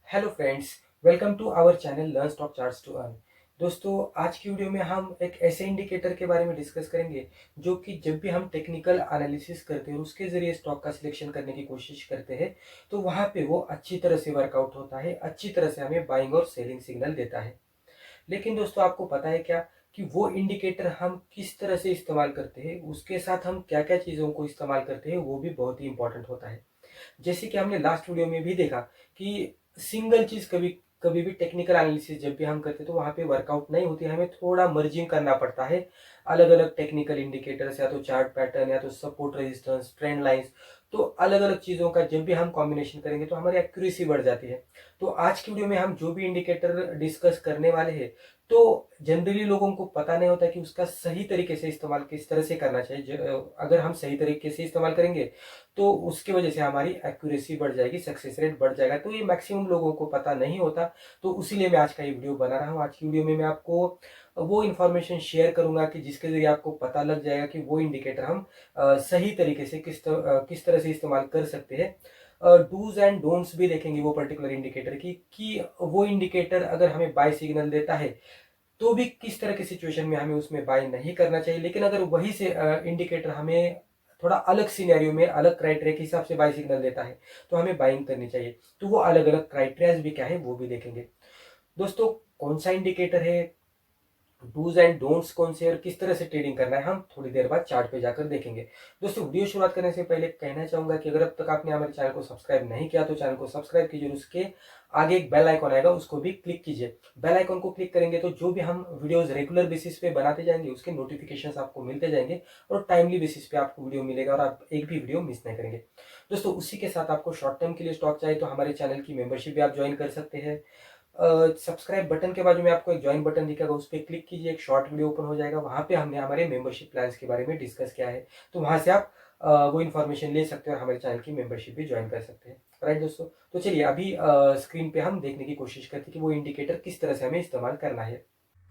Hello friends, welcome to our channel learn stock charts to earn. दोस्तों, आज की video में हम एक ऐसे इंडिकेटर के बारे में डिस्कस करेंगे जो कि जब भी हम टेक्निकल एनालिसिस करते हैं और उसके जरिए स्टॉक का सिलेक्शन करने की कोशिश करते हैं तो वहाँ पे वो अच्छी तरह से वर्कआउट होता है, अच्छी तरह से हमें बाइंग और सेलिंग सिग्नल देता है। लेकिन दोस्तों, आपको पता है क्या कि वो इंडिकेटर हम किस तरह से इस्तेमाल करते हैं, उसके साथ हम क्या क्या चीज़ों को इस्तेमाल करते हैं, वो भी बहुत ही इंपॉर्टेंट होता है। जैसे कि हमने लास्ट वीडियो में भी देखा कि सिंगल चीज कभी कभी भी टेक्निकल एनालिसिस जब भी हम करते हैं तो वहां पे वर्कआउट नहीं होती, हमें थोड़ा मर्जिंग करना पड़ता है अलग अलग टेक्निकल इंडिकेटर्स, या तो चार्ट पैटर्न या तो सपोर्ट रेजिस्टेंस ट्रेंड लाइंस। तो अलग अलग चीजों का जब भी हम कॉम्बिनेशन करेंगे तो हमारी एक्यूरेसी बढ़ जाती है। तो आज की वीडियो में हम जो भी इंडिकेटर डिस्कस करने वाले हैं तो जनरली लोगों को पता नहीं होता कि उसका सही तरीके से इस्तेमाल किस तरह से करना चाहिए। अगर हम सही तरीके से इस्तेमाल करेंगे तो उसकी वजह से हमारी एक्यूरेसी बढ़ जाएगी, सक्सेस रेट बढ़ जाएगा। तो ये मैक्सिमम लोगों को पता नहीं होता, तो उसीलिए मैं आज का ये वीडियो बना रहा हूँ। आज की वीडियो में मैं आपको वो इन्फॉर्मेशन शेयर करूंगा कि जिसके जरिए आपको पता लग जाएगा कि वो इंडिकेटर हम सही तरीके से किस तरह से इस्तेमाल कर सकते हैं। डूज एंड डोंट्स भी देखेंगे वो पर्टिकुलर इंडिकेटर की, कि वो इंडिकेटर अगर हमें बाय सिग्नल देता है तो भी किस तरह की सिचुएशन में हमें उसमें बाय नहीं करना चाहिए। लेकिन अगर वही से इंडिकेटर हमें थोड़ा अलग सिनेरियो में अलग क्राइटेरिया के हिसाब से बाय सिग्नल देता है तो हमें बाइंग करनी चाहिए। तो वो अलग अलग क्राइटेरियाज भी क्या है वो भी देखेंगे। दोस्तों, कौन सा इंडिकेटर है, डूज एंड डोंट्स कौन से, और किस तरह से ट्रेडिंग करना है, हम थोड़ी देर बाद चार्ट पे जाकर देखेंगे। दोस्तों, वीडियो शुरुआत करने से पहले कहना चाहूंगा कि अगर अब तक आपने हमारे चैनल को सब्सक्राइब नहीं किया तो चैनल को सब्सक्राइब कीजिए, उसके आगे एक बेल आइकॉन आएगा उसको भी क्लिक कीजिए। बेल आइकॉन को क्लिक करेंगे तो जो भी हम वीडियोस रेगुलर बेसिस पे बनाते जाएंगे उसके नोटिफिकेशंस आपको मिलते जाएंगे और टाइमली बेसिस पे आपको वीडियो मिलेगा और आप एक भी वीडियो मिस नहीं करेंगे। दोस्तों, उसी के साथ आपको शॉर्ट टर्म के लिए स्टॉक चाहिए तो हमारे चैनल की मेंबरशिप भी आप ज्वाइन कर सकते हैं। सब्सक्राइब बटन के बाजू में आपको एक ज्वाइन बटन दिखेगा, उस पर क्लिक कीजिए, एक शॉर्ट वीडियो ओपन हो जाएगा। वहां पे हमने हमारे मेंबरशिप प्लान्स के बारे में डिस्कस किया है, तो वहां से आप वो इन्फॉर्मेशन ले सकते हैं और हमारे चैनल की मेंबरशिप भी ज्वाइन कर सकते हैं। राइट दोस्तों, तो चलिए अभी स्क्रीन पे हम देखने की कोशिश करते हैं कि वो इंडिकेटर किस तरह से हमें इस्तेमाल करना है।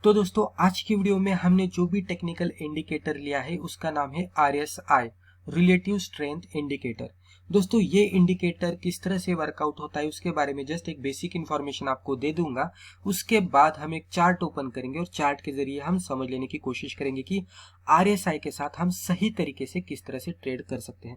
तो दोस्तों, आज की वीडियो में हमने जो भी टेक्निकल इंडिकेटर लिया है उसका नाम है RSI, रिलेटिव स्ट्रेंथ इंडिकेटर। दोस्तों, ये इंडिकेटर किस तरह से वर्कआउट होता है उसके बारे में जस्ट एक बेसिक इन्फॉर्मेशन आपको दे दूंगा। उसके बाद हम एक चार्ट ओपन करेंगे और चार्ट के जरिए हम समझ लेने की कोशिश करेंगे कि RSI के साथ हम सही तरीके से किस तरह से ट्रेड कर सकते हैं।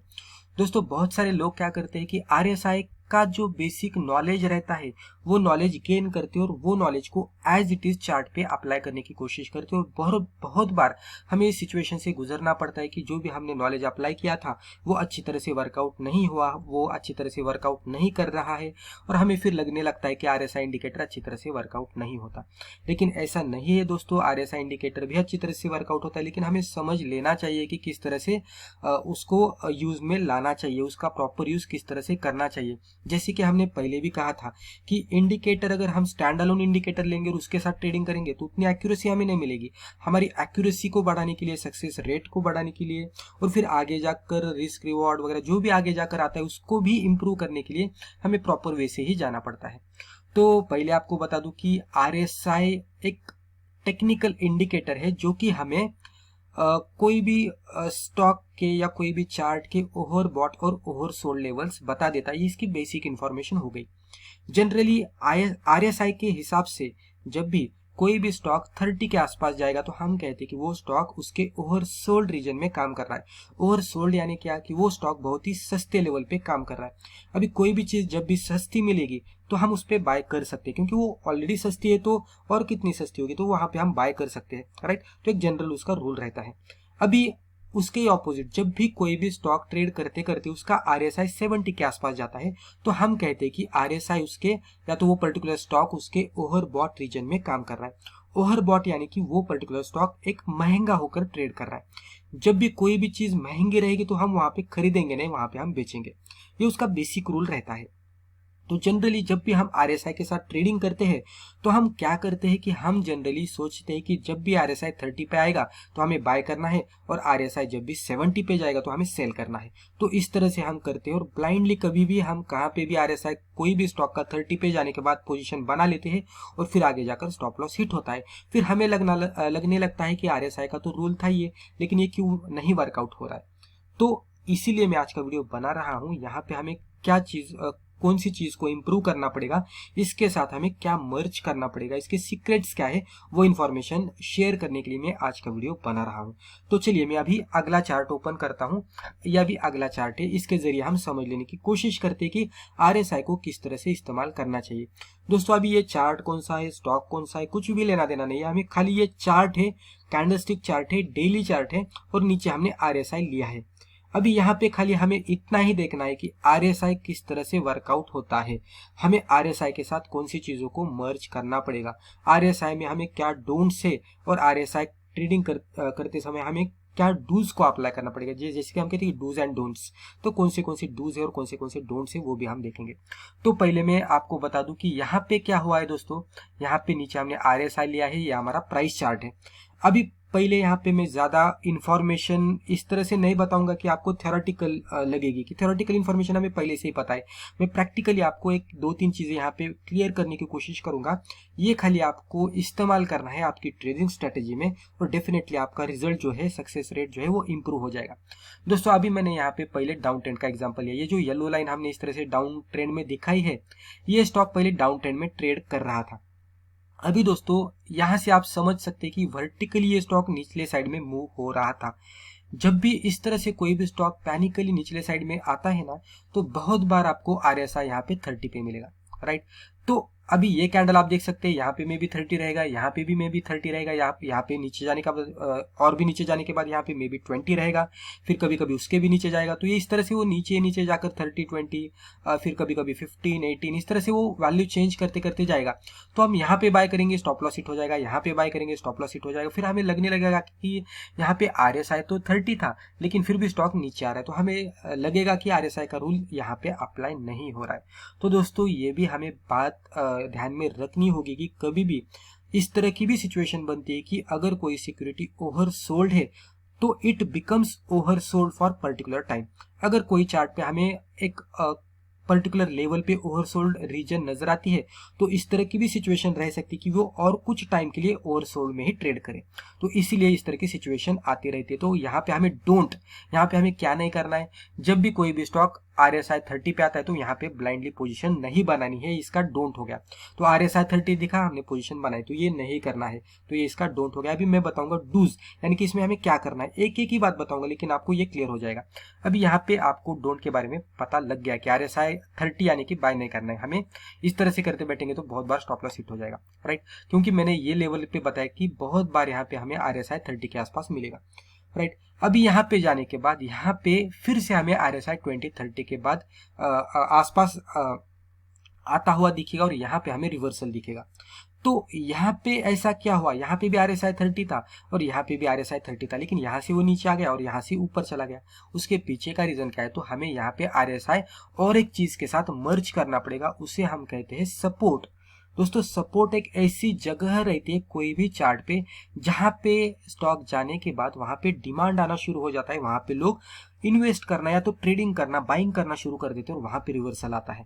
दोस्तों, बहुत सारे लोग क्या करते हैं कि RSI का जो बेसिक नॉलेज रहता है वो नॉलेज गेन करते हैं और वो नॉलेज को एज इट इज चार्ट पे अप्लाई करने की कोशिश करते हैं, और बहुत बहुत बार हमें इस सिचुएशन से गुजरना पड़ता है कि जो भी हमने नॉलेज अप्लाई किया था वो अच्छी तरह से वर्कआउट नहीं हुआ, वो अच्छी तरह से वर्कआउट नहीं कर रहा है और हमें फिर लगने लगता है कि RSI इंडिकेटर अच्छी तरह से वर्कआउट नहीं होता। लेकिन ऐसा नहीं है दोस्तों, RSI इंडिकेटर भी अच्छी तरह से वर्कआउट होता है, लेकिन हमें समझ लेना चाहिए कि किस तरह से उसको यूज में लाना चाहिए, उसका प्रॉपर यूज किस तरह से करना चाहिए। जैसे कि हमने पहले भी कहा था कि इंडिकेटर अगर हम स्टैंड अलोन इंडिकेटर लेंगे और उसके साथ ट्रेडिंग करेंगे तो उतनी एक्यूरेसी हमें नहीं मिलेगी। हमारी एक्यूरेसी को बढ़ाने के लिए, सक्सेस रेट को बढ़ाने के लिए और फिर आगे जाकर रिस्क रिवॉर्ड वगैरह जो भी आगे जाकर आता है उसको भी इम्प्रूव करने के लिए हमें प्रॉपर वे से ही जाना पड़ता है। तो पहले आपको बता दूं कि RSI एक टेक्निकल इंडिकेटर है जो कि हमें कोई भी स्टॉक के या कोई भी चार्ट के ओवर बॉट और ओवर सोल्ड लेवल्स बता देता है। ये इसकी बेसिक इंफॉर्मेशन हो गई। जनरली RSI के हिसाब से जब भी कोई भी स्टॉक 30 के आसपास जाएगा तो हम कहते हैं कि वो स्टॉक उसके ओवर सोल्ड रीजन में काम कर रहा है। ओवर सोल्ड यानी क्या कि वो स्टॉक बहुत ही सस्ते लेवल पे काम कर रहा है। अभी कोई भी चीज जब भी सस्ती मिलेगी तो हम उस पर बाय कर सकते हैं, क्योंकि वो ऑलरेडी सस्ती है तो और कितनी सस्ती होगी तो वहां पे हम बाय कर सकते हैं। राइट, तो एक जनरल उसका रूल रहता है। अभी उसके ऑपोजिट जब भी कोई भी स्टॉक ट्रेड करते करते उसका RSI 70 के आसपास जाता है तो हम कहते हैं कि RSI उसके, या तो वो पर्टिकुलर स्टॉक उसके ओवरबॉट रीजन में काम कर रहा है। ओवरबॉट यानी कि वो पर्टिकुलर स्टॉक एक महंगा होकर ट्रेड कर रहा है। जब भी कोई भी चीज महंगी रहेगी तो हम वहां पे खरीदेंगे नहीं, वहां पे हम बेचेंगे। ये उसका बेसिक रूल रहता है। तो जनरली जब भी हम RSI के साथ ट्रेडिंग करते हैं तो हम क्या करते हैं कि हम जनरली सोचते हैं कि जब भी RSI 30 पे आएगा तो हमें बाय करना है और RSI जब भी 70 पे जाएगा तो हमें सेल करना है। तो इस तरह से हम करते हैं और ब्लाइंडली कभी भी हम कहाँ पे भी RSI कोई भी स्टॉक का 30 पे जाने के बाद पोजीशन बना लेते हैं और फिर आगे जाकर स्टॉप लॉस हिट होता है। फिर हमें लगने लगता है कि RSI का तो रूल था ये, लेकिन ये क्यों नहीं वर्कआउट हो रहा है। तो इसीलिए मैं आज का वीडियो बना रहा हूँ। यहाँ पे हमें क्या चीज कौन सी चीज को इम्प्रूव करना पड़ेगा, इसके साथ हमें क्या मर्ज करना पड़ेगा, इसके सीक्रेट्स क्या है, वो इन्फॉर्मेशन शेयर करने के लिए मैं आज का वीडियो बना रहा हूँ। तो चलिए मैं अभी अगला चार्ट ओपन करता हूँ। यह भी अगला चार्ट है, इसके जरिए हम समझ लेने की कोशिश करते हैं कि RSI को किस तरह से इस्तेमाल करना चाहिए। दोस्तों अभी ये चार्ट कौन सा है, स्टॉक कौन सा है, कुछ भी लेना देना नहीं है, हमें खाली ये चार्ट है, कैंडलस्टिक चार्ट है, डेली चार्ट है और नीचे हमने RSI लिया है। अभी यहाँ पे खाली हमें इतना ही देखना है कि RSI किस तरह से वर्कआउट होता है, हमें RSI के साथ कौन सी चीजों को मर्ज करना पड़ेगा, RSI में हमें क्या डोंट्स है और RSI ट्रेडिंग करते समय हमें क्या डूज को अप्लाई करना पड़ेगा। जैसे कि हम कहते हैं डूज एंड डोंट्स, तो कौन से डूज है और कौन से डोंट्स है वो भी हम देखेंगे। तो पहले मैं आपको बता दूं कि यहाँ पे क्या हुआ है दोस्तों, यहाँ पे नीचे हमने RSI लिया है, ये हमारा प्राइस चार्ट है। अभी पहले यहाँ पे मैं ज्यादा इंफॉर्मेशन इस तरह से नहीं बताऊंगा कि आपको थ्योरेटिकल लगेगी, कि थ्योरेटिकल इंफॉर्मेशन हमें पहले से ही पता है। मैं प्रैक्टिकली आपको एक दो तीन चीजें यहाँ पे क्लियर करने की कोशिश करूंगा। ये खाली आपको इस्तेमाल करना है आपकी ट्रेडिंग स्ट्रेटेजी में और डेफिनेटली आपका रिजल्ट जो है, सक्सेस रेट जो है वो इंप्रूव हो जाएगा। दोस्तों अभी मैंने यहाँ पे पहले डाउन ट्रेंड का एग्जाम्पल लिया, ये जो येलो लाइन हमने इस तरह से डाउन ट्रेंड में दिखाई है, ये स्टॉक पहले डाउन ट्रेंड में ट्रेड कर रहा था। अभी दोस्तों यहां से आप समझ सकते हैं कि वर्टिकली ये स्टॉक निचले साइड में मूव हो रहा था। जब भी इस तरह से कोई भी स्टॉक पैनिकली निचले साइड में आता है ना, तो बहुत बार आपको RSI यहाँ पे 30 पे मिलेगा, राइट। तो अभी ये कैंडल आप देख सकते हैं, यहाँ पे में भी 30 रहेगा, यहाँ पे भी में भी 30 रहेगा, यहाँ पे नीचे जाने का और भी नीचे जाने के बाद यहाँ पे में भी 20 रहेगा, फिर कभी कभी उसके भी नीचे जाएगा। तो ये इस तरह से वो नीचे नीचे जाकर 30, 20, फिर कभी कभी 15, 18 इस तरह से वो वैल्यू चेंज करते करते जाएगा। तो हम यहाँ पे बाय करेंगे, स्टॉप लॉस हिट हो जाएगा, यहाँ पे बाय करेंगे, स्टॉप लॉस हिट हो जाएगा। फिर हमें लगने लगेगा कि यहाँ पे RSI तो 30 था लेकिन फिर भी स्टॉक नीचे आ रहा है, तो हमें लगेगा कि RSI का रूल यहाँ पे अप्लाई नहीं हो रहा है। तो दोस्तों ये भी हमें बात ध्यान में रखनी होगी कि कभी भी इस तरह की भी सिचुएशन बनती है कि अगर कोई सिक्योरिटी ओवरसोल्ड है तो it becomes oversold for particular time. अगर कोई चार्ट पे हमें एक पर्टिकुलर लेवल पे ओवरसोल्ड रीजन नजर आती है, तो इस तरह की भी सिचुएशन रह सकती है कि वो और कुछ टाइम के लिए ओवरसोल्ड में ही ट्रेड करे। तो इसीलिए इस तरह की सिचुएशन आती रहती है। तो यहाँ पे हमें यहाँ पे हमें क्या नहीं करना है, जब भी कोई भी स्टॉक RSI 30 पे आता है तो यहाँ पे ब्लाइंडली पोजीशन नहीं बनानी है, इसका डोंट हो गया। तो RSI 30 दिखा, हमने पोजीशन बनाई, तो ये नहीं करना है, तो ये इसका डोंट हो गया। अभी मैं बताऊंगा डूज, यानी कि इसमें हमें क्या करना है, एक एक ही बात बताऊंगा लेकिन आपको ये क्लियर हो जाएगा। अभी यहाँ पे आपको डोंट के बारे में पता लग गया कि RSI 30 यानी कि बाय नहीं करना है हमें। इस तरह से करते बैठेंगे तो बहुत बार स्टॉप लॉस हिट हो जाएगा, राइट, क्योंकि मैंने ये लेवल पे बताया कि बहुत बार यहाँ पे हमें RSI 30 के आसपास मिलेगा, राइट। अभी यहाँ पे जाने के बाद यहाँ पे फिर से हमें RSI 20, 30 के बाद आसपास आता हुआ दिखेगा और यहाँ पे हमें रिवर्सल दिखेगा। तो यहाँ पे ऐसा क्या हुआ, यहाँ पे भी RSI 30 था और यहाँ पे भी RSI 30 था, लेकिन यहाँ से वो नीचे आ गया और यहाँ से ऊपर चला गया। उसके पीछे का रीजन क्या है, तो हमें यहाँ पे RSI और एक चीज के साथ मर्ज करना पड़ेगा, उसे हम कहते हैं सपोर्ट। दोस्तों सपोर्ट एक ऐसी जगह रहती है कोई भी चार्ट पे जहां पे स्टॉक जाने के बाद वहां पे डिमांड आना शुरू हो जाता है, वहां पे लोग इन्वेस्ट करना या तो ट्रेडिंग करना, बाइंग करना शुरू कर देते हैं और वहां पे रिवर्सल आता है।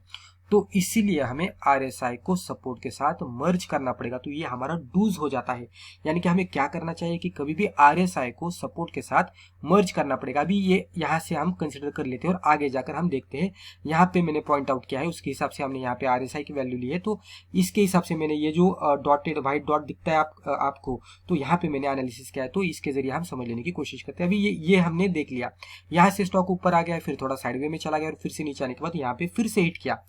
तो इसीलिए हमें RSI को सपोर्ट के साथ मर्ज करना पड़ेगा। तो ये हमारा डूज हो जाता है, यानी कि हमें क्या करना चाहिए कि कभी भी RSI को सपोर्ट के साथ मर्ज करना पड़ेगा। अभी ये यहाँ से हम कंसिडर कर लेते हैं और आगे जाकर हम देखते हैं। यहाँ पे मैंने पॉइंट आउट किया है, उसके हिसाब से हमने यहाँ पे RSI की वैल्यू ली है, तो इसके हिसाब से मैंने ये जो डॉटेड व्हाइट डॉट दिखता है आपको, तो यहाँ पे मैंने एनालिसिस किया है। तो इसके जरिए हम समझ लेने की कोशिश करते हैं। अभी ये हमने देख लिया, यहाँ से स्टॉक ऊपर आ गया, फिर थोड़ा साइडवे में चला गया और फिर से नीचे आने के बाद यहाँ पे फिर से हिट किया।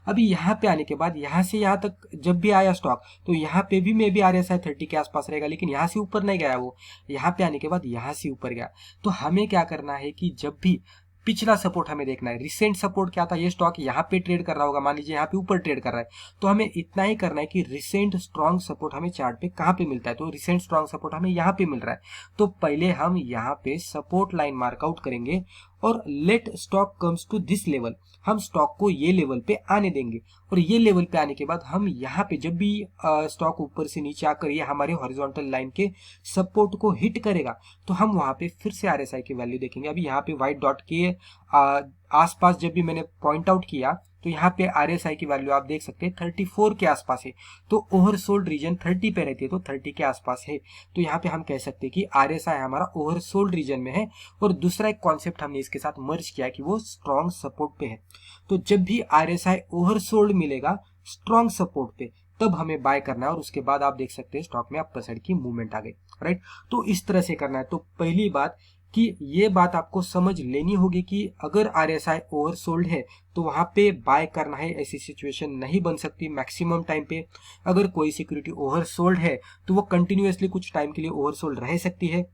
अभी यहाँ पे आने के बाद यहाँ से यहाँ तक जब भी आया स्टॉक, तो यहाँ पे भी मे बी RSI 30 के आसपास रहेगा, लेकिन यहाँ से ऊपर नहीं गया वो, यहाँ पे आने के बाद यहाँ से ऊपर गया। तो हमें क्या करना है कि जब भी पिछला सपोर्ट हमें देखना है, रिसेंट सपोर्ट क्या था, ये स्टॉक यहाँ पे ट्रेड कर रहा होगा, मान लीजिए यहाँ पे ऊपर ट्रेड कर रहा है, तो हमें इतना ही करना है कि रिसेंट स्ट्रॉन्ग सपोर्ट हमें चार्ट पे कहाँ पे मिलता है। तो रिसेंट स्ट्रॉन्ग सपोर्ट हमें यहाँ पे मिल रहा है, तो पहले हम यहाँ पे सपोर्ट लाइन मार्कआउट करेंगे और let stock comes to this level, हम स्टॉक को ये लेवल पे आने देंगे और ये लेवल पे आने के बाद हम यहाँ पे जब भी स्टॉक ऊपर से नीचे आकर ये हमारे हॉरिजॉन्टल लाइन के सपोर्ट को हिट करेगा, तो हम वहां पे फिर से RSI की वैल्यू देखेंगे। अभी यहाँ पे व्हाइट डॉट के आसपास जब भी मैंने पॉइंट आउट किया, तो यहाँ पे RSI की वैल्यू आप देख सकते हैं 34 के आसपास है। तो ओवरसोल्ड रीजन 30 पे रहती है, तो 30 के आसपास है। तो यहाँ पे हम कह सकते हैं कि RSI हमारा ओवरसोल्ड रीजन में है। और दूसरा एक कॉन्सेप्ट हमने इसके साथ मर्ज किया कि वो स्ट्रॉन्ग सपोर्ट पे है। तो जब भी RSI ओवरसोल्ड मिलेगा स्ट्रॉन्ग सपोर्ट पे, तब हमें बाय करना है। और उसके बाद आप देख सकते हैं स्टॉक में अपर साइड की मूवमेंट आ गई, राइट। तो इस तरह से करना है। तो पहली बात कि ये बात आपको समझ लेनी होगी कि अगर RSI ओवरसोल्ड है तो वहां पे बाय करना है, ऐसी सिचुएशन नहीं बन सकती मैक्सिमम टाइम पे। अगर कोई सिक्योरिटी ओवरसोल्ड है तो वो कंटिन्यूअसली कुछ टाइम के लिए ओवरसोल्ड रह सकती है।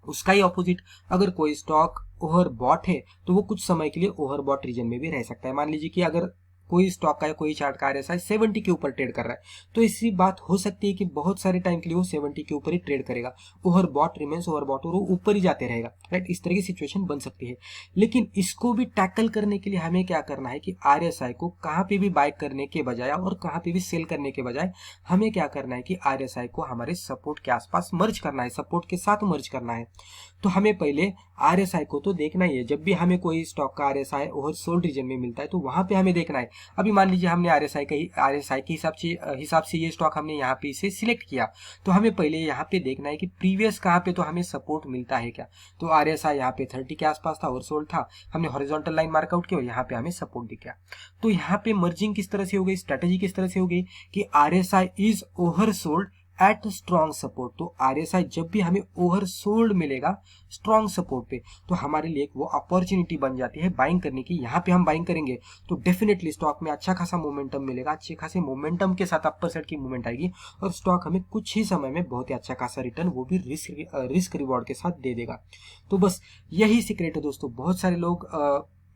उसका ही ऑपोजिट, अगर कोई स्टॉक ओवरबॉट है तो वो कुछ समय के लिए ओवरबॉट रीजन में भी रह सकता है। मान लीजिए कि अगर कोई स्टॉक का या कोई चार्ट का RSI 70 के ऊपर ट्रेड कर रहा है, तो ऐसी बात हो सकती है कि बहुत सारे टाइम के लिए वो 70 के ऊपर ही ट्रेड करेगा, ओवरबॉट रिमेंस ओवरबॉट, और वो ऊपर ही जाते रहेगा, राइट। इस तरह की सिचुएशन बन सकती है। लेकिन इसको भी टैकल करने के लिए हमें क्या करना है कि RSI को कहाँ पे भी बाय करने के बजाय और कहाँ पे भी सेल करने के बजाय हमें क्या करना है कि RSI को हमारे सपोर्ट के आसपास मर्ज करना है, सपोर्ट के साथ मर्ज करना है। तो हमें पहले RSI को तो देखना ही है। जब भी हमें कोई स्टॉक का RSI ओवरसोल्ड रीजन में मिलता है तो वहां पे हमें देखना है। अभी मान लीजिए हमने RSI के हिसाब से ये स्टॉक हमने यहाँ पे इसे सिलेक्ट किया, तो हमें पहले यहाँ पे देखना है कि प्रीवियस कहाँ पे तो हमें सपोर्ट मिलता है क्या। तो RSI यहाँ पे 30 के आसपास था, ओवरसोल्ड था, हमने हॉरिजॉन्टल लाइन मार्कआउट किया और यहाँ पे हमें सपोर्ट दिख गया। तो यहाँ पे मर्जिंग किस तरह से हो गई, स्ट्रेटेजी किस तरह से हो गई कि RSI is oversold at strong support. तो RSI जब भी हमें ओवरसोल्ड मिलेगा स्ट्रॉन्ग सपोर्ट पे, तो हमारे लिए वो अपॉर्चुनिटी बन जाती है बाइंग करने की। यहाँ पे हम बाइंग करेंगे तो डेफिनेटली स्टॉक में अच्छा खासा मोमेंटम मिलेगा, अच्छे खासे मोमेंटम के साथ अपर साइड की मूवमेंट आएगी और स्टॉक हमें कुछ ही समय में बहुत ही अच्छा खासा रिटर्न, वो भी रिस्क रिवॉर्ड के साथ दे देगा। तो बस यही सीक्रेट है दोस्तों। बहुत सारे लोग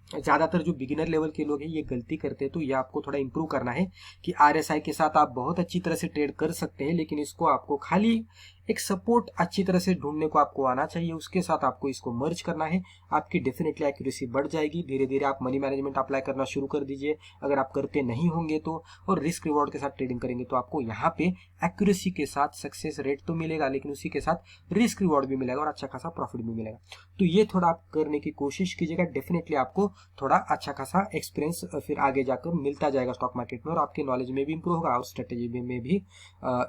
ज़्यादातर जो बिगिनर लेवल के लोग हैं ये गलती करते हैं। तो ये आपको थोड़ा इंप्रूव करना है कि RSI के साथ आप बहुत अच्छी तरह से ट्रेड कर सकते हैं, लेकिन इसको आपको खाली एक सपोर्ट अच्छी तरह से ढूंढने को आपको आना चाहिए, उसके साथ आपको इसको मर्ज करना है। आपकी डेफिनेटली एक्यूरेसी बढ़ जाएगी। धीरे धीरे आप मनी मैनेजमेंट अप्लाई करना शुरू कर दीजिए अगर आप करते नहीं होंगे तो। और रिस्क रिवॉर्ड के साथ ट्रेडिंग करेंगे तो आपको यहाँ पे एक्यूरेसी के साथ सक्सेस रेट तो मिलेगा, लेकिन उसी के साथ रिस्क रिवॉर्ड भी मिलेगा और अच्छा खासा प्रॉफिट भी मिलेगा। तो ये थोड़ा आप करने की कोशिश कीजिएगा। डेफिनेटली आपको थोड़ा अच्छा खासा एक्सपीरियंस फिर आगे जाकर मिलता जाएगा स्टॉक मार्केट में, और आपके नॉलेज में भी इंप्रूव होगा और स्ट्रेटेजी में भी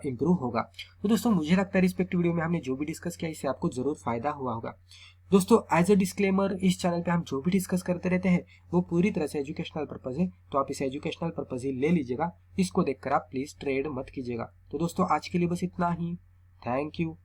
इंप्रूव होगा। तो दोस्तों मुझे लगता है रिस्पेक्टिव वीडियो में हमने जो भी डिस्कस किया इससे आपको जरूर फायदा हुआ होगा। दोस्तों एज अ डिस्क्लेमर, इस चैनल पे हम जो भी डिस्कस करते रहते हैं वो पूरी तरह से एजुकेशनल पर्पज है, तो आप इसे एजुकेशनल पर्पज ही ले लीजिएगा। इसको देखकर आप प्लीज ट्रेड मत कीजिएगा। तो दोस्तों आज के लिए बस इतना ही। Thank you.